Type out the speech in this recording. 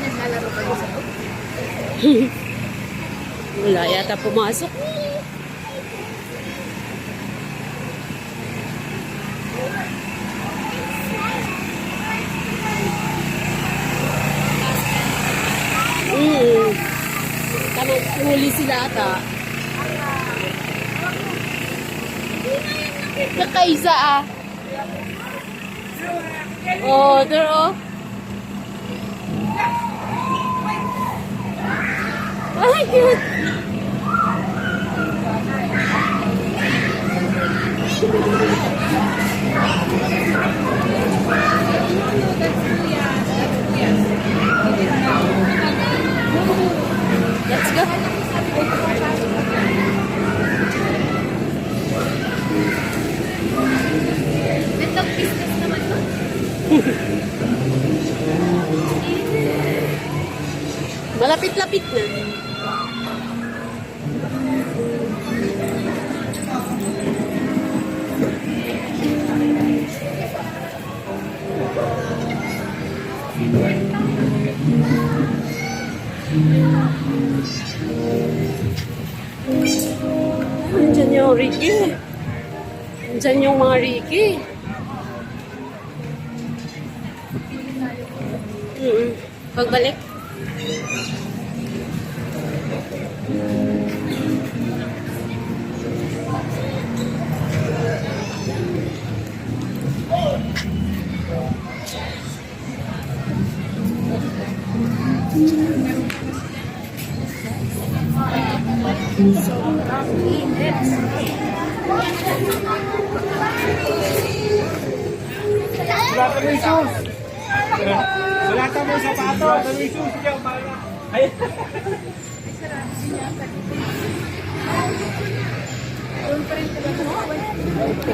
Naglalaro kayo sa loob? Wala yata pumasok. Tama, huli sila ata. Nakaisa ah. Oh, there oh. Ay, cute. Let's go. Ito, business naman to. Malapit-lapit na. Andyan yung Ricky. Andyan yung mga Ricky. Pagbalik. Sobrang init. Sulatan mo yung shoes. Sulatan mo yung sapato. Sulatan mo yung shoes. Ay. Doon pa rin talaga.